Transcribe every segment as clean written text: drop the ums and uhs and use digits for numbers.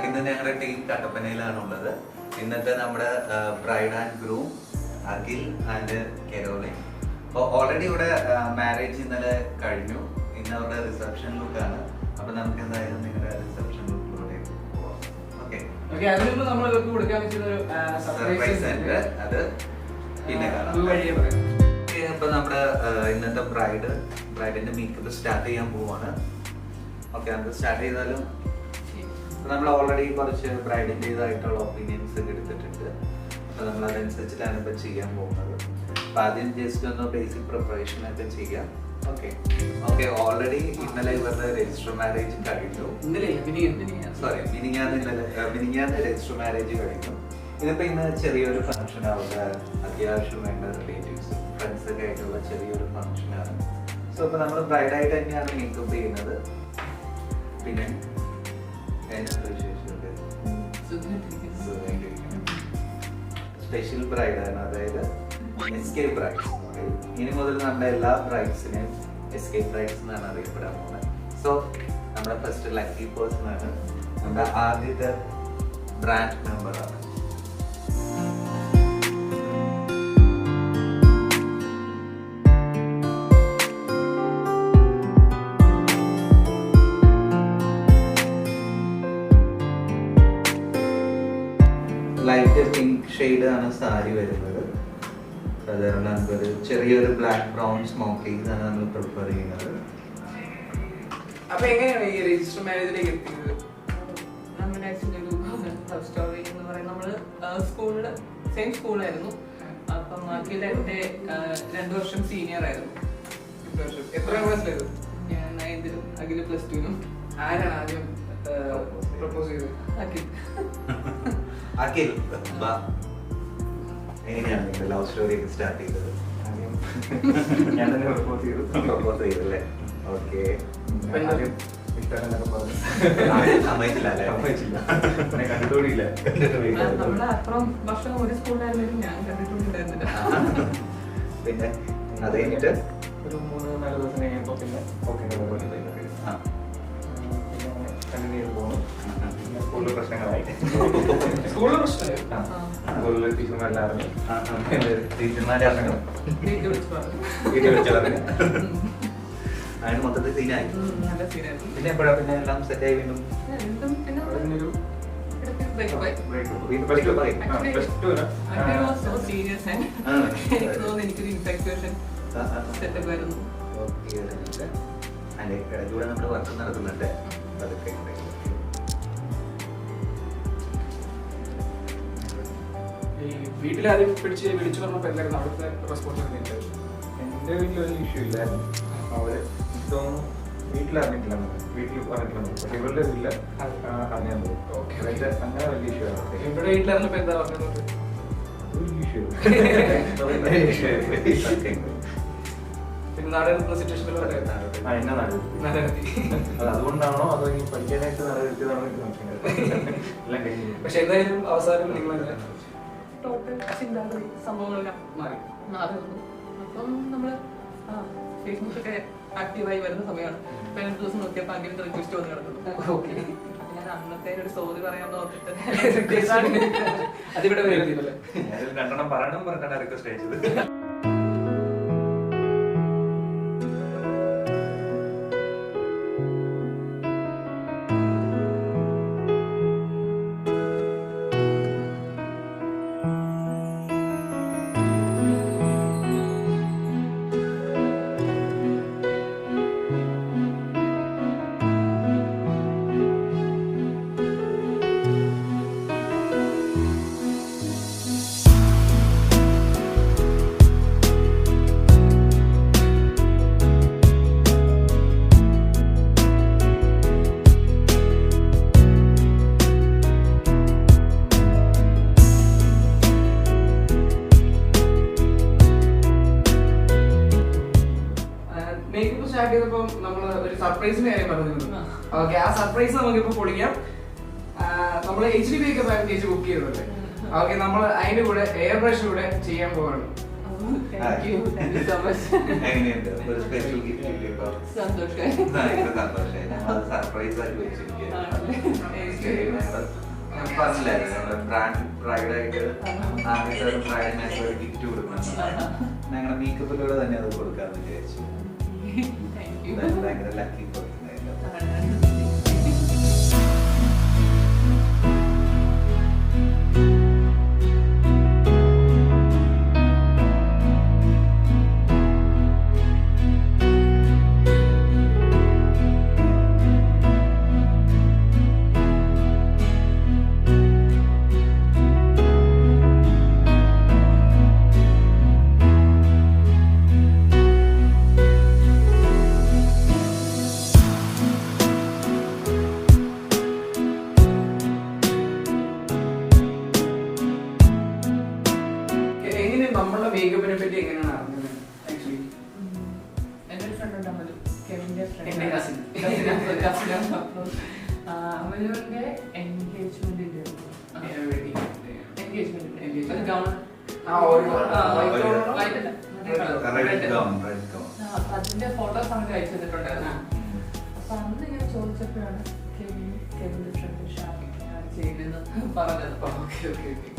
ഇന്ന് ഞങ്ങളുടെ ടീം കട്ടപ്പനയിലാണുള്ളത്. ഇന്നത്തെ നമ്മുടെ bride and groom Akhil and Caroline. അപ്പോൾ ഓൾറെഡി ഇവിടെ മാരേജ് ഇന്നലെ കഴിഞ്ഞു. ഇന്ന് അവരുടെ റിസപ്ഷൻ ലുക്കാണ്. അപ്പൊ നമുക്ക് എന്തായാലും നിങ്ങളുടെ റിസപ്ഷൻ ലുക്കിലൂടെ പോവാം. ഓക്കെ, സർപ്രൈസ് ഉണ്ട്, അത് പിന്നെ കാണാം. ഇപ്പൊ നമ്മുടെ ഇന്നത്തെ ബ്രൈഡിന്റെ മേക്കപ്പ് സ്റ്റാർട്ട് ചെയ്യാൻ പോവാണ്. ഓക്കെ, അത് സ്റ്റാർട്ട് ചെയ്താലും നമ്മൾ ഓൾറെഡി കുറച്ച് ബ്രൈഡിൻ്റെതായിട്ടുള്ള ഒപ്പീനിയൻസ് ഒക്കെ എടുത്തിട്ടുണ്ട്. അപ്പോൾ നമ്മൾ അതനുസരിച്ചിട്ടാണ് ഇപ്പോൾ ചെയ്യാൻ പോകുന്നത്. അപ്പോൾ ആദ്യം ജസ്റ്റ് ഒന്ന് ബേസിക് പ്രിപ്പറേഷൻ ഒക്കെ ചെയ്യാം. ഓക്കെ ഓക്കെ, ഓൾറെഡി ഇന്നലെ ഇവരുടെ രജിസ്റ്റർ മാരേജ് കഴിഞ്ഞു. മിനിഞ്ഞാന്ന് രജിസ്റ്റർ മാരേജ് കഴിഞ്ഞു. ഇതിപ്പോൾ ഇന്ന് ചെറിയൊരു ഫംഗ്ഷൻ അവരുടെ അത്യാവശ്യം വേണ്ട റിലേറ്റീവ്സ് ഫ്രണ്ട്സ് ഒക്കെ ആയിട്ടുള്ള ചെറിയൊരു ഫംഗ്ഷനാണ്. സോ ഇപ്പോൾ നമ്മൾ ബ്രൈഡായിട്ട് തന്നെയാണ് മേക്കപ്പ് ചെയ്യുന്നത്. പിന്നെ സ്പെഷ്യൽ ബ്രൈഡാണ്, അതായത് എസ്കേപ്പ് ബ്രൈഡ്സ്. ഇനി മുതൽ നമ്മുടെ എല്ലാ ബ്രൈഡ്സിനെയും എസ്കേപ്പ് ബ്രൈഡ്സ് എന്നാണ് അറിയപ്പെടാൻ പോകുന്നത്. സോ നമ്മുടെ ഫസ്റ്റ് ലക്കി പേഴ്സൺ ആണ്, നമ്മുടെ ആദ്യത്തെ ബ്രാൻഡ് മെമ്പറാണ്. ലൈറ്റ് പിങ്ക് ഷെയ്ഡ് ആണ് സാരി വരുന്നത്. സാധാരണ നമുക്കൊരു ചെറിയൊരു ബ്ലാക്ക് ബ്രൗൺ സ്മോക്കിംഗ് ആണ് നമ്മൾ പ്രിഫർ ചെയ്യുന്നത്. അപ്പൊ എങ്ങനെയാണ് ഈ രജിസ്റ്റർ മാരേജിലേക്ക് എത്തിയത്? നമ്മുടെ ആക്ച്വലി ഒരു ലവ് സ്റ്റോറി എന്ന് പറയുന്നത് നമ്മള് സ്കൂളില് സെയിം സ്കൂളായിരുന്നു. അപ്പം അഖിൽ എൻ്റെ 2 വർഷം സീനിയർ ആയിരുന്നു. എത്ര ക്ലാസ്സിലായിരുന്നു? ഞാൻ 9th അഖിൽ +2. ആരാണ് ആദ്യം പ്രപ്പോസ് ചെയ്തത്? അഖിൽ. അഖിൽ, എങ്ങനെയാണ് നിങ്ങളുടെ ലവ് സ്റ്റോറി ഒക്കെ സ്റ്റാർട്ട് ചെയ്തത്? ഞാൻ തന്നെ പ്രപ്പോസ് ചെയ്തല്ലേ? ഓക്കെ, കണ്ടിട്ടോടിയില്ല. നമ്മള് അപ്പുറം വർഷം ഒരു സ്കൂളിലായിരുന്നെങ്കിലും ഞാൻ കണ്ടിട്ടുണ്ടായിരുന്നില്ല. പിന്നെ അത് കഴിഞ്ഞിട്ട് ഒരു 3-4 ദിവസം കഴിഞ്ഞപ്പോ പിന്നെ കണ്ടിന്യൂ ചെയ്ത് പോകുന്നു. സ്കൂളിൽ പ്രശ്നങ്ങളായി. സ്കൂളിൽ പ്രശ്നമായി. സ്കൂളിൽ ടീച്ചർമാരെല്ലാം ടീച്ചർമാരെ അറിഞ്ഞു, വീട്ടിൽ വിളിച്ച് പറഞ്ഞു. വീട്ടിൽ വിളിച്ചു പറഞ്ഞു. അതിന് മൊത്തത്തിൽ സീനായി. നല്ല സീനായിരുന്നു. പിന്നെ എപ്പോഴാ പിന്നെ എല്ലാം സെറ്റായി വീണ്ടും? പിന്നെ ഒരു ബ്രേക്കപ്പ് ആയി. എനിക്കൊരു ഇൻഫെക്ഷൻ സെറ്റപ്പ് ആയിരുന്നു. അതിന്റെ ഇടയ്ക്കൂടെ നമ്മൾ വർക്ക് നടത്തുന്നുണ്ട്. അതൊക്കെ ഈ വീട്ടിലാദ്യം വിളിച്ചു പറഞ്ഞപ്പോൾ എന്തായിരുന്നു അവിടുത്തെ റെസ്പോൺസിബിലിറ്റി? എൻ്റെ വീട്ടിലൊരു ഇഷ്യൂ ഇല്ലായിരുന്നു. അവര് തോന്നുന്നു വീട്ടിലറിഞ്ഞിട്ടില്ല, വീട്ടിൽ പറഞ്ഞിട്ടില്ല. പക്ഷെ ഇവരുടെ വീട്ടില് അറിഞ്ഞാൽ പോകും. അങ്ങനെ വലിയ ഇഷ്യൂ ആണ്. ഇവിടെ വീട്ടിലായിരുന്നപ്പോ എന്താ പറഞ്ഞത്? പിന്നെ നാടകത്തിന്റെ സിറ്റുവേഷനിൽ അതുകൊണ്ടാണോ അതോ ഈ പഠിക്കാനായിട്ട് നടത്തിയതാണോ എനിക്ക് സംശയം. പക്ഷെ എന്തായാലും അവസാനം നിങ്ങൾ ടോട്ടൽ ചിന്താഗതി സംഭവങ്ങളെല്ലാം മാറി. അപ്പം നമ്മള് ഫേസ്ബുക്കൊക്കെ ആക്റ്റീവായി വരുന്ന സമയമാണ്. ഇപ്പൊ 2 ദിവസം നോക്കിയപ്പോൾ അങ്ങനെ റിക്വസ്റ്റ് വന്ന് കിടക്കുന്നു. ഞാൻ അന്നത്തെ ഒരു സോറി പറയാമെന്ന് ഓർത്തിട്ട് അതിവിടെ വരുന്നില്ലേ? 2 പറയണം പറഞ്ഞാണ് റിക്വസ്റ്റ് അയച്ചത്. മേക്കപ്പ് സ്റ്റാർട്ട് ചെയ്തപ്പോൾ നമ്മൾ ഒരു സർപ്രൈസിന്റെ കാര്യം പറഞ്ഞിരുന്നു. ഓക്കെ, ആ സർപ്രൈസ് നമുക്കിപ്പോ പൊളിക്കാം. നമ്മൾ HDB ഒക്കെ ചേച്ചി ബുക്ക് ചെയ്തല്ലേ? ഓക്കെ, നമ്മൾ അതിന്റെ കൂടെ എയർ ബ്രഷ് കൂടെ ചെയ്യാൻ പോവാണ്. എങ്ങനെയുണ്ട് ഒരു സ്പെഷ്യൽ ഗിഫ്റ്റ് കിട്ടിയപ്പോ? ഭയങ്കര സന്തോഷമായി. ഞങ്ങൾ സർപ്രൈസ് ആയിട്ട് വെച്ചിരിക്കുകയാണ്. ഞാൻ പറഞ്ഞില്ലായിരുന്നു നമ്മുടെ ബ്രൈഡായിട്ട് ആദ്യത്തെ ഒരു ബ്രൈഡിന് ഒരു ഗിഫ്റ്റ് കൊടുക്കണം. ഞങ്ങളുടെ മേക്കപ്പിലൂടെ തന്നെ അത് കൊടുക്കാമെന്ന് വിചാരിച്ചു. ഭയങ്കര ലക്കി കൊടുക്കുന്നതായിരുന്നു. നമ്മളുടെ മേക്കപ്പിനെ പറ്റി എങ്ങനെയാണ് അറിഞ്ഞത്? ആക്ച്വലി എന്റെ ഒരു ഫ്രണ്ട് ഉണ്ട് അമലു, കെവിന്റെ എന്റെ cousin. അമലുവിന്റെ എൻഗേജ്മെന്റിന്റെ അതിന്റെ ഫോട്ടോസ് നമുക്ക് അയച്ചു തന്നിട്ടുണ്ടായിരുന്നു. അപ്പൊ അന്ന് ഇങ്ങനെ ചോദിച്ചപ്പോഴാണ് കെവിന്റെ ഫ്രണ്ട് ഷാഫിക്കാണ് ചെയ്തതെന്ന് പറഞ്ഞത്.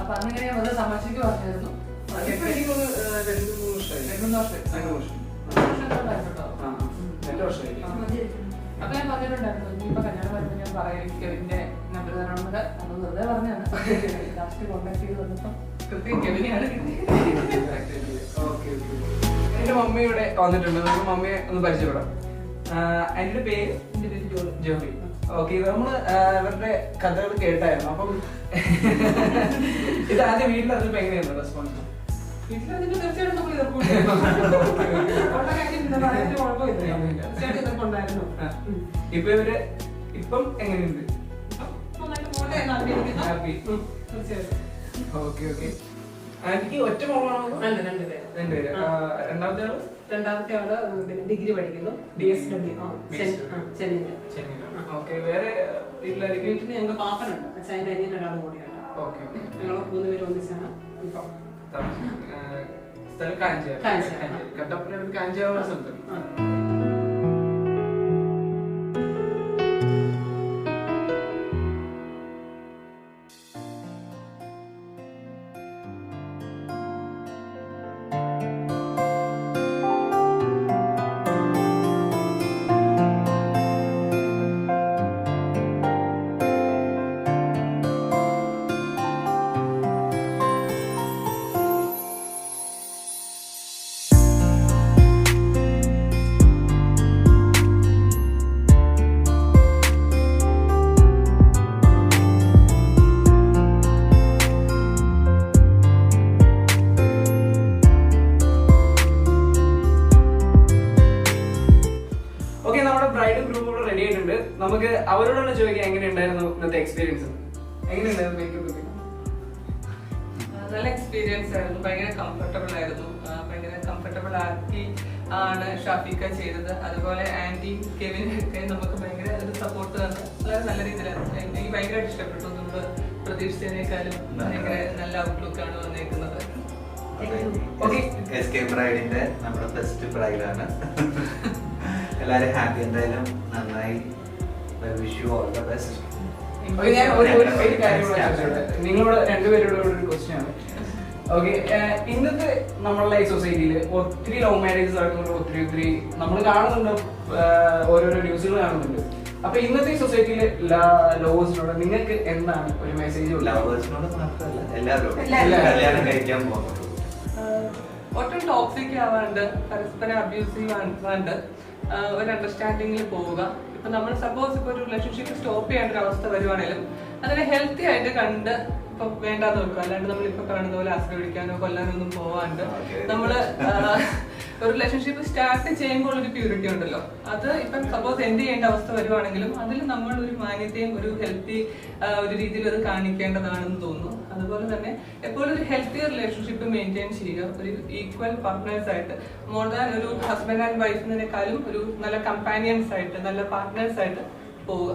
അപ്പൊ അന്നിങ്ങനെ ഞാൻ വെറുതെ തമാശക്ക് പറഞ്ഞിരുന്നു. എനിക്ക് 2-3 വർഷമായി. അപ്പൊ ഞാൻ പറഞ്ഞിട്ടുണ്ടായിരുന്നു ഇനിയിപ്പോ കല്യാണം വരുമ്പോൾ ഞാൻ പറയും കെവിന്റെ നമ്പർ തരണമെന്ന്. അന്ന് വെറുതെ പറഞ്ഞാണ്. ലാസ്റ്റ് കോണ്ടാക്ട് ചെയ്ത് വന്നപ്പോ കൃത്യം കെവിനെയാണ് കിട്ടിയത്. എന്റെ മമ്മി ഇവിടെ വന്നിട്ടുണ്ട്. നമുക്ക് മമ്മിയെ ഒന്ന് പരിചയപ്പെടാം. എന്റെ പേര് ജോലി. ഓക്കെ, നമ്മള് ഇവരുടെ കഥകൾ കേട്ടായിരുന്നു. അപ്പം ഇത് ആദ്യം വീട്ടിലറിഞ്ഞപ്പോ എങ്ങനെയായിരുന്നു റെസ്പോൺസ്? വീട്ടിലതിന് തീർച്ചയായിട്ടും നമ്മൾ എതിർക്കുണ്ടായിരുന്നു. ഇപ്പൊ ഇവര് ഇപ്പം എങ്ങനെയുണ്ട്? ഹാപ്പി. Okay okay. എനിക്ക് ഒറ്റ മോളാണോ? രണ്ടുപേര്. രണ്ടാമത്തെ ആള് ഡിഗ്രി പഠിക്കുന്നു, DSW ചെന്നൈ. ഓക്കെ, വേറെ വീട്ടിലായിരിക്കും? വീട്ടിൽ ഞങ്ങൾക്ക് പാപ്പനുണ്ട്, അച്ഛൻ്റെ അനിയൻ ഒരാൾ കൂടിയാണ്. ഓക്കെ, ഞങ്ങൾ 3 പേര് ഒന്നിച്ചാണ് ഇപ്പം സ്ഥലം കാഞ്ചാറ്. കട്ടപ്പന കാഞ്ചാറ് സ്ഥലത്ത്. നമുക്ക് അവരോടാണ് ചോദിക്കാൻ എങ്ങനെയുണ്ടായിരുന്നു ഇന്നത്തെ എക്സ്പീരിയൻസ്? എങ്ങനെയുണ്ടായിരുന്നു മേക്കപ്പ്? നല്ല എക്സ്പീരിയൻസ് ആയിരുന്നു. ഭയങ്കര കംഫർട്ടബിൾ ആയിരുന്നു. ഭയങ്കര കംഫർട്ടബിൾ ആക്കി ആണ് ഷാഫിക്ക ചെയ്തത്. അതുപോലെ ആന്റി കെവിനൊക്കെ നമുക്ക് ഭയങ്കര ഒരു സപ്പോർട്ട് തന്നു. വളരെ നല്ല രീതിയിലായിരുന്നു. എനിക്ക് ഭയങ്കരമായിട്ട് ഇഷ്ടപ്പെട്ടു. നമ്മൾ പ്രതീക്ഷിച്ചതിനേക്കാളും ഭയങ്കര നല്ല ഔട്ട്ലുക്ക് ആണ് വന്നേക്കുന്നത്. ബ്രൈഡിന്റെ നമ്മുടെ ഫസ്റ്റ് ബ്രൈഡാണ്. എല്ലാരും ഹാപ്പി. എന്തായാലും നന്നായി. Wish you all the best. ഞാൻ ഒരു കാര്യം നിങ്ങളോട് രണ്ടുപേരോട് ഒരു ക്വസ്റ്റ്യൻ ആണ്. ഓക്കെ, ഇന്നത്തെ നമ്മളുടെ ഈ സൊസൈറ്റിയിൽ ഒത്തിരി ലവ് മാരേജസ് നടക്കുന്നുണ്ട്. ഒത്തിരി നമ്മൾ കാണുന്നുണ്ട്, ഓരോരോ ന്യൂസുകൾ കാണുന്നുണ്ട്. അപ്പൊ ഇന്നത്തെ സൊസൈറ്റിയിലെ ലവേഴ്സിനോട് നിങ്ങൾക്ക് എന്താണ് ഒരു മെസ്സേജ്? ലവേഴ്സിനോട് മാത്രമല്ല, എല്ലാവരോടും കല്യാണം കഴിക്കാൻ പോകുന്നത് ഒട്ടും ടോക്സിക് ആവാണ്ട്, പരസ്പരം അബ്യൂസീവ് ആവാണ്ട് ഒരു അണ്ടർസ്റ്റാൻഡിങ്ങിൽ പോവുക. ഇപ്പൊ നമ്മൾ സപ്പോസ് ഇപ്പൊ ഒരു റിലേഷൻഷിപ്പ് സ്റ്റോപ്പ് ചെയ്യേണ്ട ഒരു അവസ്ഥ വരുവാണെങ്കിലും അതിനെ ഹെൽത്തി ആയിട്ട് കണ്ട് ഇപ്പൊ വേണ്ടാന്ന് വെക്കുക. അല്ലാണ്ട് നമ്മളിപ്പോ കാണുന്ന പോലെ ആശ്രയിക്കാനോ കൊല്ലാനോ ഒന്നും പോവാണ്ട് നമ്മള് ഒരു റിലേഷൻഷിപ്പ് സ്റ്റാർട്ട് ചെയ്യുമ്പോൾ ഒരു പ്യൂരിറ്റി ഉണ്ടല്ലോ, അത് ഇപ്പം സപ്പോസ് എൻഡ് ചെയ്യേണ്ട അവസ്ഥ വരുവാണെങ്കിലും അതിൽ നമ്മൾ ഒരു മാന്യതയും ഒരു ഹെൽത്തി ഒരു രീതിയിൽ അത് കാണിക്കേണ്ടതാണെന്ന് തോന്നുന്നു. അതുപോലെ തന്നെ എപ്പോഴും ഒരു ഹെൽത്തി റിലേഷൻഷിപ്പ് മെയിൻറ്റെയിൻ ചെയ്യുക. ഒരു ഈക്വൽ പാർട്ട്നേഴ്സ് ആയിട്ട്, മോർ ദാൻ ഒരു ഹസ്ബൻഡ് ആൻഡ് വൈഫിനേക്കാളും ഒരു നല്ല കമ്പാനിയൻസ് ആയിട്ട്, നല്ല പാർട്ട്നേഴ്സ് ആയിട്ട് പോവുക.